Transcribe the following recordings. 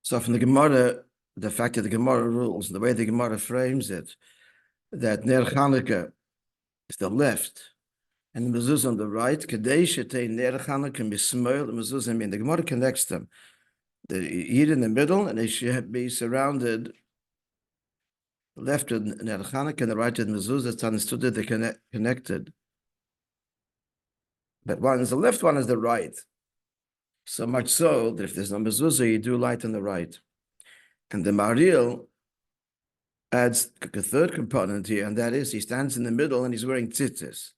So from the Gemara, the fact that the Gemara rules, the way the Gemara frames it, that Ner Chanukah is the left and the mezuzah on the right, Kadesh Ner Chanukah Mismoil, the mezuzah mean the Gemara connects them. The Yid in the middle, and they should be surrounded. The left of Ner Chanukah and the right of the mezuzah. It's understood that they're connected. But one is the left, one is the right. So much so that if there's no mezuzah, you do light on the right. And the Maril adds a third component here, and that is he stands in the middle and he's wearing tzitzis.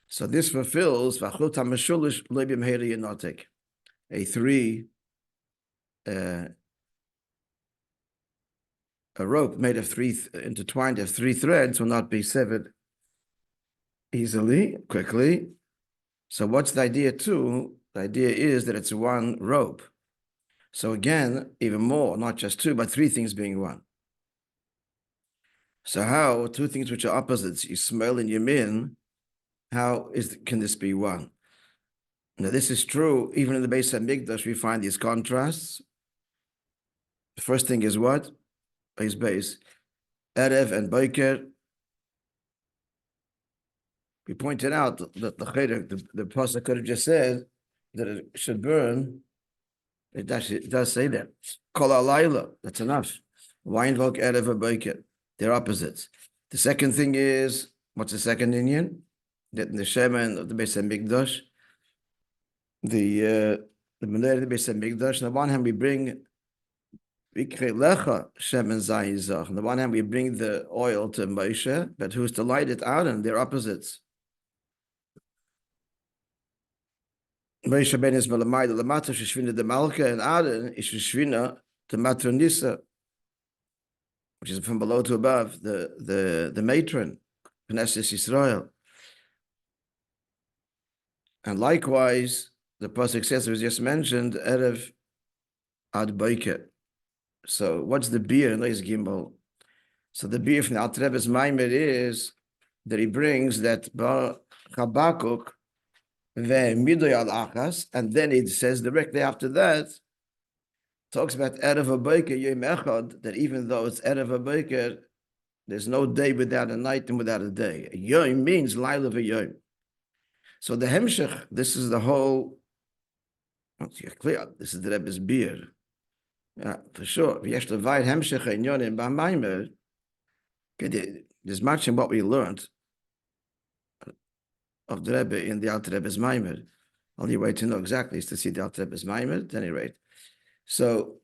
So this fulfills a rope made of intertwined of three threads will not be severed easily, quickly. So what's the idea too? The idea is that it's one rope. So again, even more, not just two, but three things being one. So how, two things which are opposites, Yismael and Yamin, can this be one? Now this is true, even in the base of Mikdash, we find these contrasts. The first thing is what? Base. Erev and Boker. We pointed out that the pasuk could have just said that it should burn. It does say that. Kol halayla, that's enough. Why invoke Erev or Boker? They're opposites. The second thing is, what's the second Indian? That in the Shemen of the Beis HaMikdash, the Menorah of the Beis HaMikdash, on the one hand we bring Lecha Shemen Zayin Zach. On the one hand we bring the oil to Moishe, but who's to light it out? And they're opposites. Moishe ben is Malamayda Lamata Shishvina de Malka, and Aaron is Shishvina to Matronisa, which is from below to above, the matron, Knesset Yisrael. And likewise, the pasuk says, it was just mentioned, Erev ad Boker. So what's the beer in Leis Gimel? So the beer from the Alter Rebbe's Maimer is that he brings that Chabakuk ve'midoy al achas, and then it says directly after that, talks about Erev HaBoker Yom Echad, that even though it's Erev HaBoker, there's no day without a night and without a day. Yom means Laila v'Yom. So the Hemshech, this is the whole, clear, this is the Rebbe's beer. Yeah, for sure. There's much in what we learned of the Rebbe in the Alter Rebbe's Maimer. Only way to know exactly is to see the Alter Rebbe's Maimer at any rate. So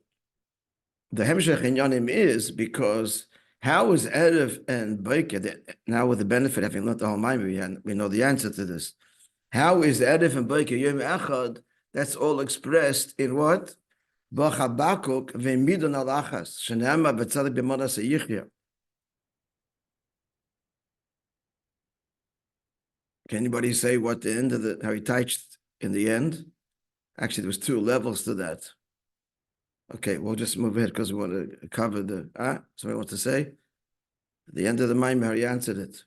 the Hemshech in Yonim is because how is Erev and Boker, now with the benefit of having learned the whole Maimer, we know the answer to this. How is Erev and Boker Yom Echad? That's all expressed in what? B'chabakuk ve'midon al achas shene'ema b'tzadik b'monas hayichya. Can anybody say what the end of how he touched in the end? Actually, there was two levels to that. Okay, we'll just move ahead because we want to cover somebody wants to say? At the end of the Maimer, he answered it.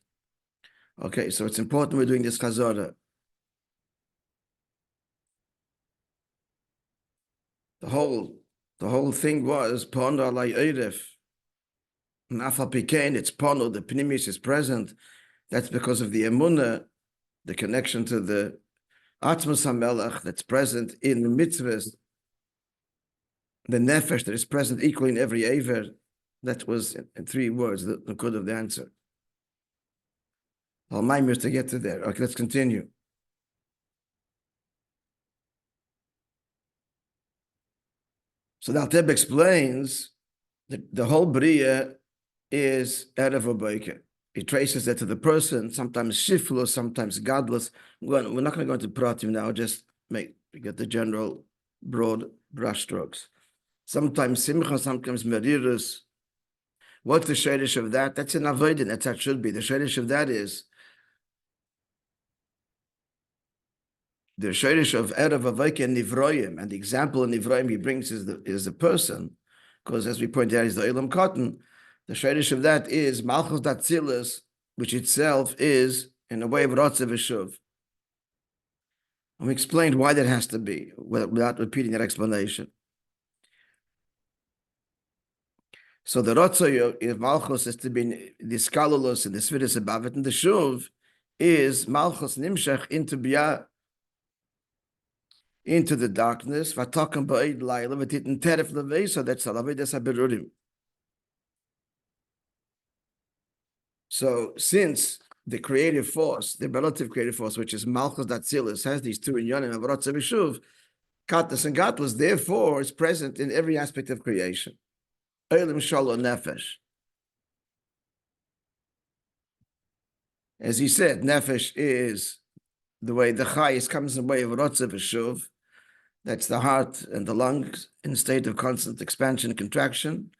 Okay, so it's important we're doing this chazorah. The whole thing was Pono alay Eiref. Nafal Pikein, it's Pono, the Pnimis is present. That's because of the Emunah, the connection to the Atmos HaMelech that's present in the mitzvahs, the Nefesh that is present equally in every Aver. That was in three words, the good of the answer. All my to get to there. Okay, let's continue. So the Alter Rebbe explains that the whole Bria is Erev HaBoker. He traces that to the person, sometimes shiflus, sometimes godless. We're not going to go into pratim now, just get the general broad brushstrokes. Sometimes simcha, sometimes merirus. What's the shadish of that? That's an avoidin, that's how it should be. The shadish of that is the shadish of Erev HaBoker and Nivroim, and the example in Nivroim he brings is the person, because as we pointed out, is the Elam Cotton. The shadish of that is Malchus Datzilis, which itself is in a way of Rotzev V'Shuv. And we explained why that has to be, without repeating that explanation. So the Rotzoy in Malchus is to be the Skalulus and the Svidus above it, and the Shuv is Malchus Nimshach into Bia, into the darkness. V'takam ba'id laila v'titin teref levei, so that's Salavidas HaBerurim. So since the creative force, the relative creative force, which is Malchus Datzilis, has these two inyanim of Rotzoy v'Shuv, Katlas and Gatlas, therefore, is present in every aspect of creation. Eilim Shalom Nefesh. As he said, Nefesh is the way the Chayis comes in the way of Rotzev V'Shuv. That's the heart and the lungs in a state of constant expansion and contraction.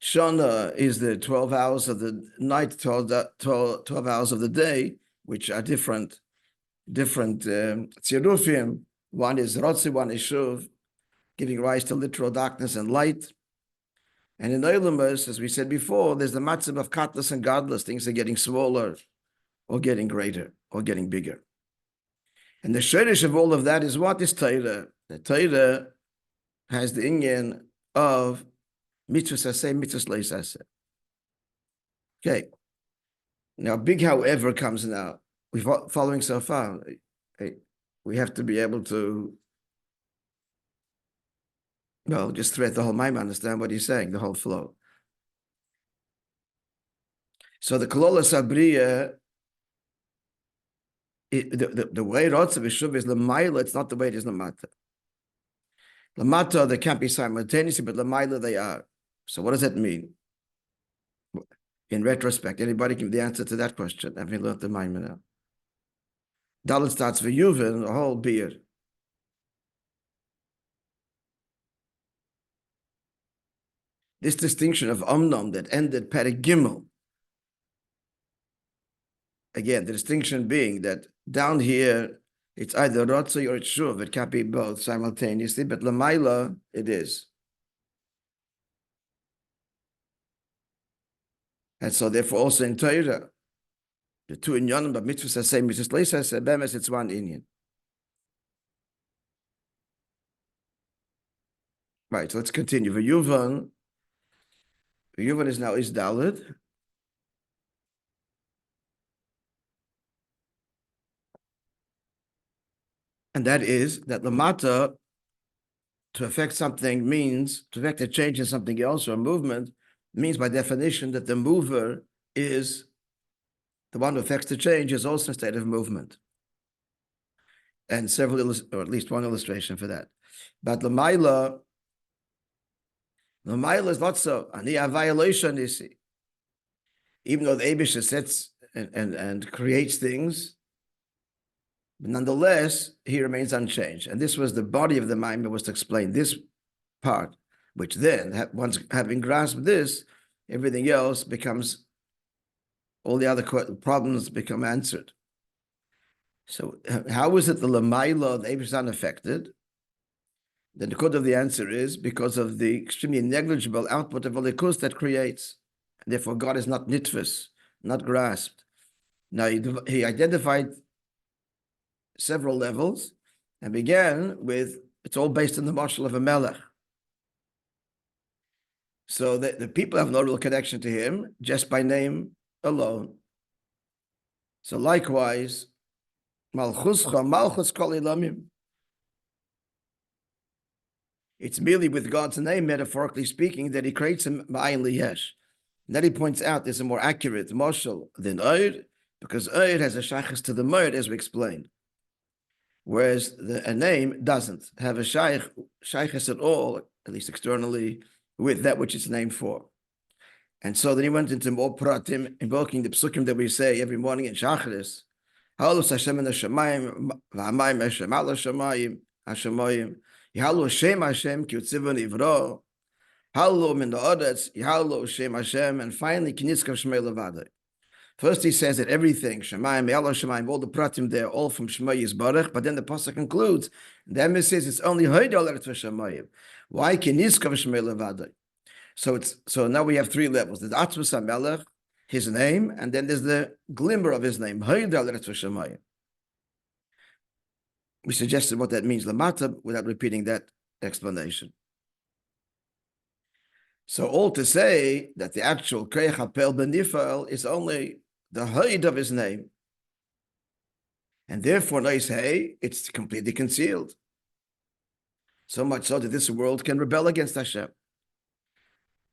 Shana is the 12 hours of the night, 12 hours of the day, which are different tzirufim. One is Rotzev, one is Shuv, giving rise to literal darkness and light. And in Eilumus, as we said before, there's the matzib of katlas and godless. Things are getting smaller or getting greater or getting bigger. And the shirish of all of that is what is Torah. The Torah has the inyan of mitzvahs aseh, mitzvahs leis aseh. Okay. Now, big however comes now. We're following so far. We have to be able to, well, just thread the whole maimon, understand what he's saying, the whole flow. So the Kolola Sabriya, the way Rotzev V'Shuv is L'mayla, it's not the way it is Lamata. Lamata, they can't be simultaneously, but L'mayla they are. So what does that mean? In retrospect, anybody give the answer to that question? Have you learned the maimon now? Dalet starts for Yuvin, the whole beer. This distinction of Omnom that ended Perek Gimel. Again, the distinction being that down here, it's either Rotzoy or it's Shuv. It can't be both simultaneously, but Lamaila, it is. And so therefore also in Torah, the two inyanim, but mitzvahs are same, mitzvahs leis aseh, bemes, it's one inyan. Right, so let's continue. V'yuvan is now is Dalet. And that is that Lamata, to affect something means, to affect a change in something else or a movement, means by definition that the mover is, the one who affects the change is also in a state of movement. And several, or at least one illustration for that. But Lamaila is not so. Ani a violation, you see. Even though the Eibusha sets and creates things, but nonetheless, he remains unchanged. And this was the body of the Maimon, was to explain this part, which then, once having grasped this, everything else becomes, all the other problems become answered. So how is it the Lamaila, the Eibusha is unaffected? Then the code of the answer is because of the extremely negligible output of Alikus that creates. And therefore, God is not nitfus, not grasped. Now, he identified several levels and began with, it's all based on the marshal of a melech. So the people have no real connection to him just by name alone. So likewise, malchus kol ilamim. It's merely with God's name, metaphorically speaking, that he creates him ma'ayin liyesh. And then he points out there's a more accurate marshal than Eir, because Eir has a shaykhus to the Meir, as we explained. Whereas a name doesn't have a shaykhus at all, at least externally, with that which it's named for. And so then he went into more pratim, invoking the psukim that we say every morning in Shacharis. Halus Hashem in the Shemayim, v'hamayim Hashem ala Shemayim, Hashemayim. Yhalu Hashem Hashem ki utzivon ivro. Halu min ha'aretz, Yhalu Hashem Hashem. And finally, Knitzkav Shmei Levadai. First, he says that everything, Shemayim, Yhalu Shemayim, all the pratim there, all from Shmei Yisbarach. But then the pasuk concludes, the Emes says it's only Haydal Eretz v'Shemayim. Why Knitzkav Shmei Levadai? So now we have three levels. There's Atzvus HaMelech, his name, and then there's the glimmer of his name, Haydal Eretz v'Shemayim. We suggested what that means, Lamata, without repeating that explanation. So all to say that the actual Koyach HaPel Benifal is only the height of his name. And therefore, I say, it's completely concealed. So much so that this world can rebel against Hashem.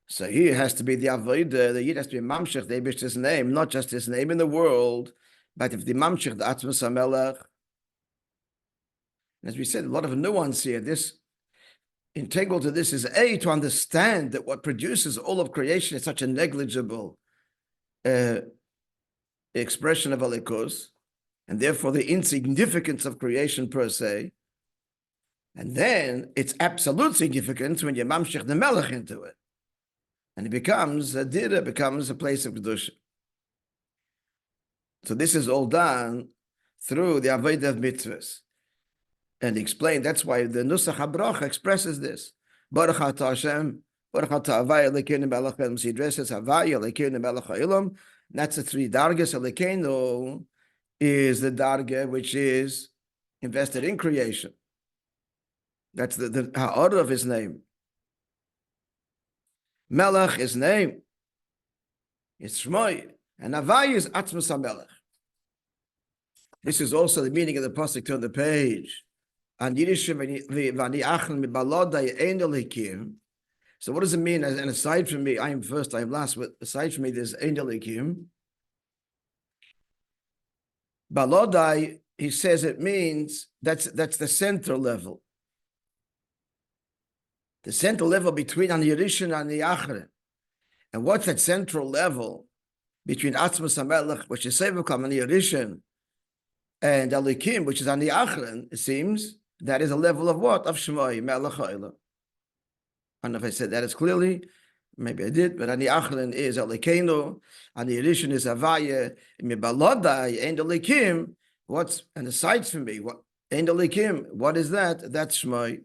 So here has to be the Avodah, the Yid has to be Mamshech, the Eibishter's name, not just his name in the world, but if the Mamshech, the Atmos HaMelech. As we said, a lot of nuance here. This integral to this is to understand that what produces all of creation is such a negligible expression of Elikos, and therefore the insignificance of creation per se. And then its absolute significance when you mamshech the melech into it. And it becomes a dira, becomes a place of kedusha. So this is all done through the avodah of mitzvahs. And he explained that's why the Nusach HaBracha expresses this. Baruch atah Hashem, Baruch atah Havaya Elokeinu melech haolam. He addresses Havaya Elokeinu melech haolam. That's the three dargas. Elokeinu is the darga which is invested in creation. That's the order of his name. Melech, his name, is Shmoi, and Havai is Atmos HaMelech. This is also the meaning of the pasuk. Turn the page. So what does it mean? And aside from me, I am first, I am last. But aside from me, there's Ein Elikim. Balodai, he says it means that's the center level. The central level between An Yerishin and the Achre. And what's that central level between Atmos HaMelech, which is Sevukam and Yerishin, and Elikim, which is on the Achre? It seems that is a level of what? Of Shmoi, Melech HaOlam. I don't know if I said that as clearly. Maybe I did, but on the Achre is Elikeinu, on the Yerishin is Havaya, Mibalodai, and Elikim. What's, and aside from me, what, and Elikim, what is that? That's Shmoi.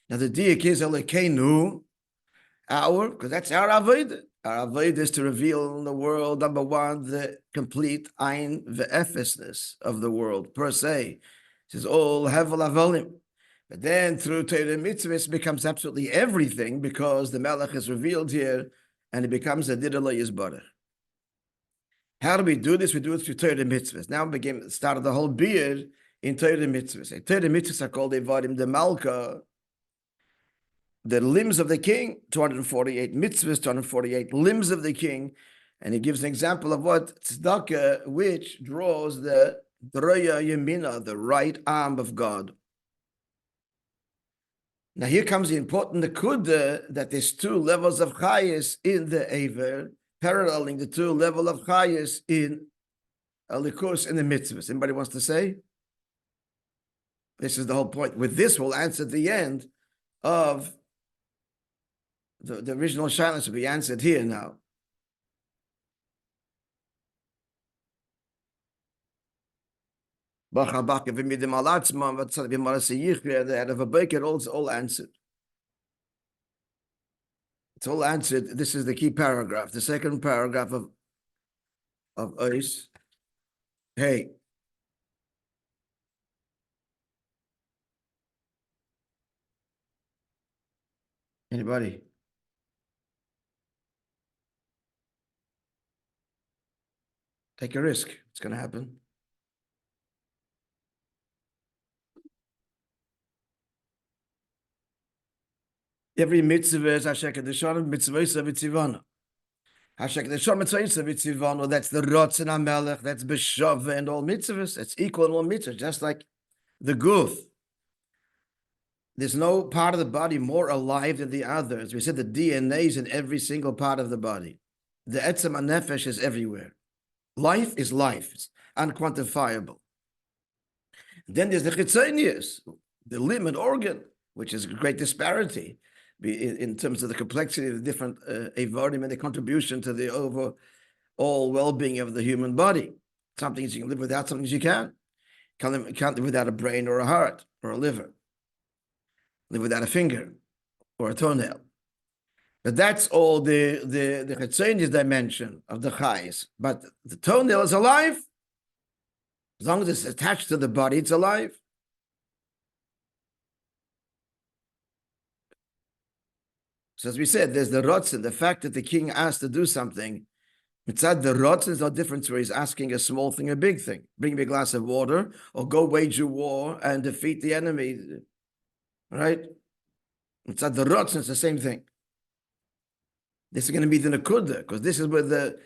Now the diak is Elokeinu, because that's our avodah. Our avodah is to reveal in the world, number one, the complete ein ve'efesness of the world per se. This is all hevel avolim. But then through Torah mitzvahs becomes absolutely everything because the Melech is revealed here and it becomes a didala yizbarach. How do we do this? We do it through Torah mitzvahs. Now we begin started the whole beard in Torah mitzvahs. Torah mitzvahs are called evadim de malka. The limbs of the king, 248 mitzvahs, 248 limbs of the king. And he gives an example of what tzedakah, which draws the droya yemina, the right arm of God. Now here comes the important nekuda that there's two levels of chayis in the Ever, paralleling the two levels of chayis in Elikos in the mitzvahs. Anybody wants to say? This is the whole point. With this, we'll answer the end of the original shayla will be answered here now. The it's all answered. It's all answered. This is the key paragraph. The second paragraph of Ois. Hey. Anybody? Take a risk. It's going to happen. Every mitzvah is h'tשכ mitzvah v'tzivana. h'tשכ mitzvah v'tzivana. That's the Rotzen HaMelech. That's b'shava and all mitzvahs. It's equal in all mitzvahs. Just like the guf. There's no part of the body more alive than the other. As we said, the DNA is in every single part of the body. The etzem hanefesh is everywhere. Life is life. It's unquantifiable. Then there's the chitzonius, the limb and organ, which is a great disparity in terms of the complexity of the different evarim and the contribution to the overall well-being of the human body. Some things you can live without, some things you can't. You can't live without a brain or a heart or a liver. Live without a finger or a toenail. But that's all the chitzonius dimension of the chayis. But the toenail is alive. As long as it's attached to the body, it's alive. So as we said, there's the rotzen, the fact that the king asked to do something. Mitzad the rotzen is no difference where he's asking a small thing, a big thing. Bring me a glass of water, or go wage a war and defeat the enemy. Right? Mitzad the rotzen is the same thing. This is going to be the Nakuda, because this is where the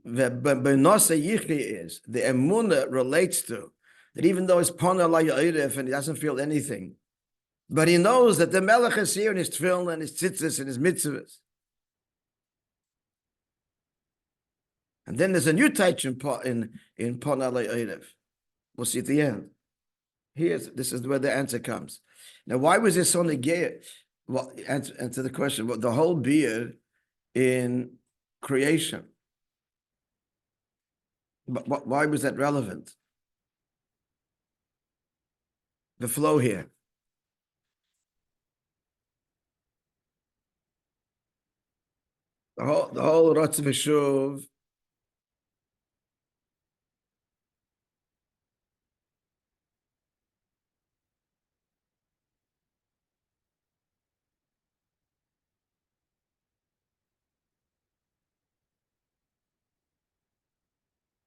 Benose Yichri is. The Emunah relates to that, even though it's Pona La Ya'irif and he doesn't feel anything, but he knows that the Melech is here in his tefillin and his tzitzis and his mitzvahs. And then there's a new teich in Pona La Ya'irif. We'll see at the end. This is where the answer comes. Now, why was this so negate? Well, answer the question. Well, the whole beer in creation. But why was that relevant? The flow here. The whole Rotz V'Shuv.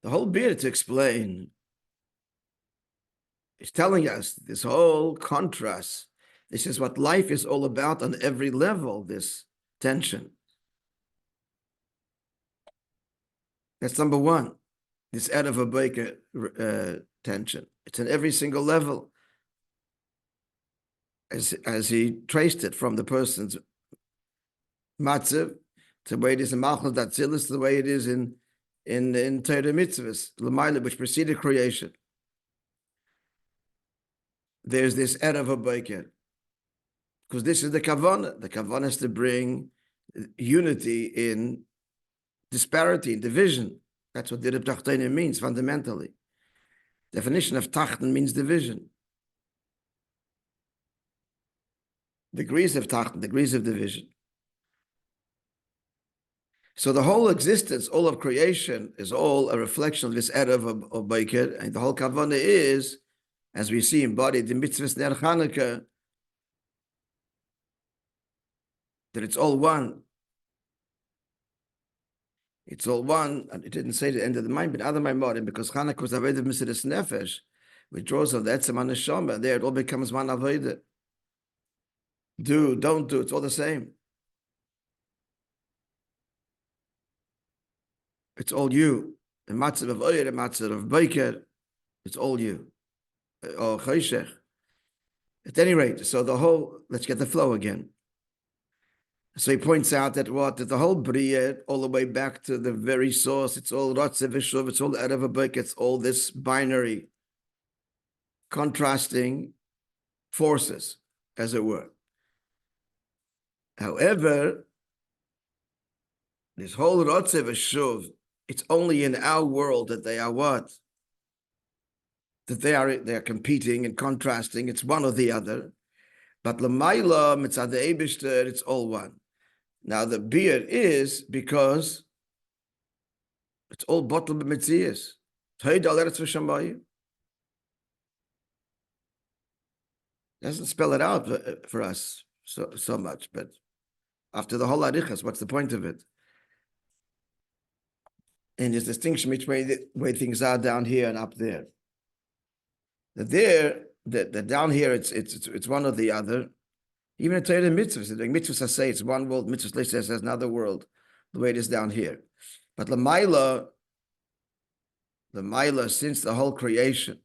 The whole bit to explain is telling us this whole contrast. This is what life is all about on every level, this tension. That's number one, this Erev HaBoker tension. It's in every single level. As he traced it from the person's matzav to the way it is in Malchus Datzilis, to the way it is in Torah Mitzvahs, L'mayla, which preceded creation. There's this Erev HaBoker, because this is the Kavanah. The Kavanah is to bring unity in disparity, in division. That's what Dirib Tachtonim means fundamentally. Definition of Tachten means division. Degrees of Tachten, degrees of division. So the whole existence, all of creation, is all a reflection of this Erev of Boker, and the whole Kavanah is, as we see embodied in mitzvahs ner Chanukah, that it's all one. It's all one, and it didn't say at the end of the mind, but other Maimorim, because Chanukah was Avodah Mesiras Nefesh, which draws of the Etzem HaNeshama, and there it all becomes one Avodah. Do, don't do, it's all the same. It's all you. The matzav of Oyer, the matzav of Boker, it's all you. Or Choshech. At any rate, so the whole, let's get the flow again. So he points out that the whole Bria, all the way back to the very source, it's all Rotze V'Shuv, it's all Erev HaBoker, it's all this binary, contrasting forces, as it were. However, this whole Rotze V'Shuv, it's only in our world that they are what? That they are competing and contrasting. It's one or the other. But l'mayla mitzad eibishter, it's all one. Now the beer is because it's all bottled b'mitzias. Doesn't spell it out for us so much, but after the whole arichas, what's the point of it? And there's distinction between the way things are down here and up there. That down here it's one or the other. Even in Torah mitzvahs, the mitzvahs say it's one world, mitzvahs says another world, the way it is down here. But the Maila, since the whole creation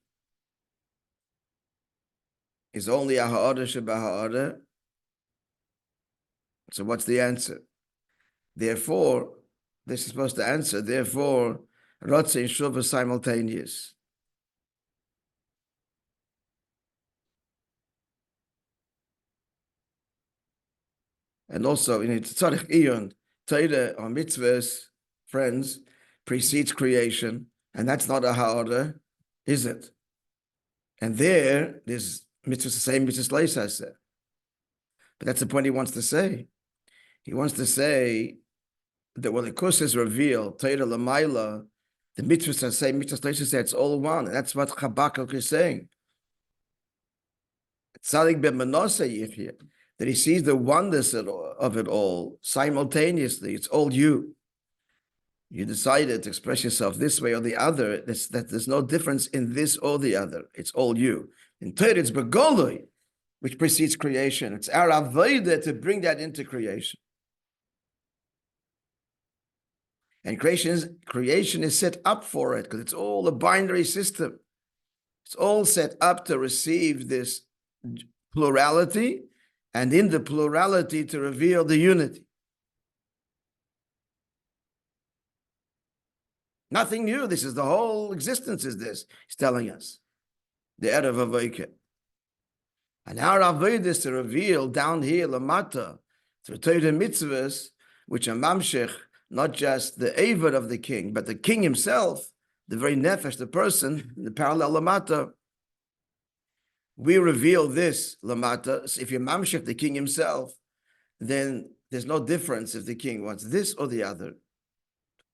is only a ha'ara sheba ha'ara, so what's the answer? Therefore, this is supposed to answer, therefore, Rotze and Shuv are simultaneous. And also, in Tzarech Iyun, Torah or mitzvahs, friends, precedes creation, and that's not a ha'ara, is it? And there's mitzvahs the same, mitzvahs leisas. But that's the point he wants to say. He wants to say that when the Kus is revealed, Torah Lamaila, the mitzvahs are saying, mitzvahs leisas, it's all one. And that's what Habakkuk is saying. Tzadik ben Manasseh Yichya. that he sees the oneness of it all simultaneously. It's all you. You decided to express yourself this way or the other. That there's no difference in this or the other. It's all you. In Torah, it's begoloi, which precedes creation. It's our avodah to bring that into creation. And creation is set up for it because it's all a binary system. It's all set up to receive this plurality, and in the plurality to reveal the unity. Nothing new. This is the whole existence is this. He's telling us. The Erev Avodah. And our avodah is to reveal down here, Lamata, through Torah mitzvahs, which are mamshech, not just the Eved of the king, but the king himself, the very nefesh, the person, the parallel Lamata. We reveal this Lamata. So if you mamshech the king himself, then there's no difference if the king wants this or the other.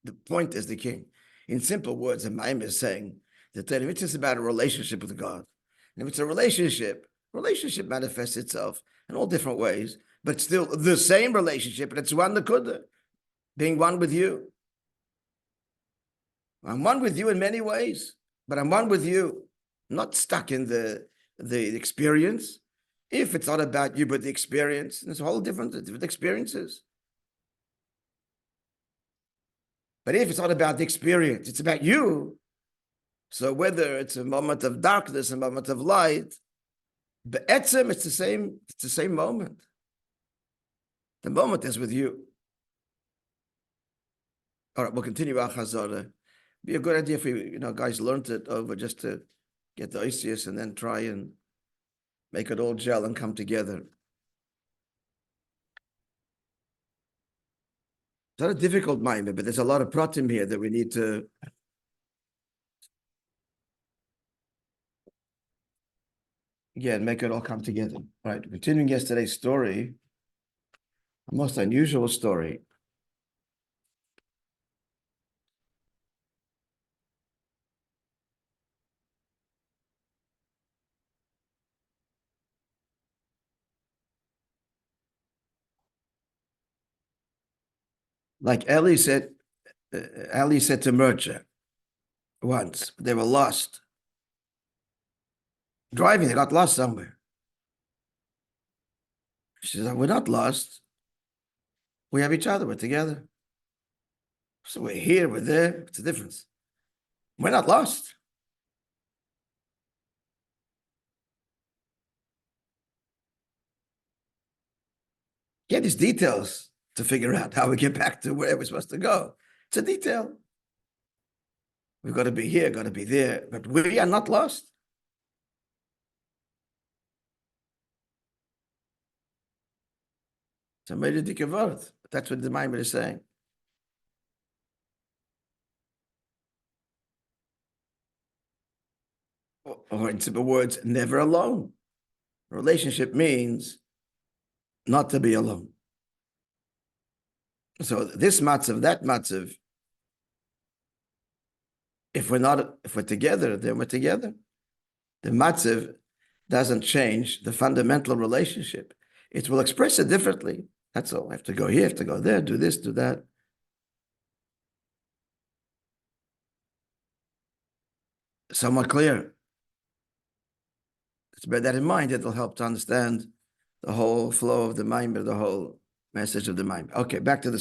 The point is the king. In simple words, the Maimon is saying that it's just about a relationship with God. And if it's a relationship manifests itself in all different ways, but it's still the same relationship, and it's one Nakuda, being one with you. I'm one with you in many ways, but I'm one with you, not stuck in the experience. If it's not about you, but the experience, there's a whole different experiences. But if it's not about the experience, it's about you. So whether it's a moment of darkness, a moment of light, but etzem, it's the same moment. The moment is with you. All right, we'll continue our Chazorah. Be a good idea if we, guys learned it over just to get the Oisius and then try and make it all gel and come together. It's not a difficult mind, but there's a lot of pratim here that we need to make it all come together. All right, continuing yesterday's story, a most unusual story. Like Eli said to Mercha once, they were lost. Driving, they got lost somewhere. She said, we're not lost. We have each other, we're together. So we're here, we're there. What's the difference? We're not lost. Get these details to figure out how we get back to where we're supposed to go. It's a detail. We've got to be here, got to be there, but we are not lost. It's a meditative word. That's what the Maimon is saying. Or in simple words, never alone. Relationship means not to be alone. So this matzav, that matzav, if we're together, then we're together. The matzav doesn't change the fundamental relationship. It will express it differently. That's all. I have to go here, I have to go there, do this, do that. Somewhat clear. Let's bear that in mind. It will help to understand the whole flow of the Maimon, the whole message of the Maimon. Okay, back to the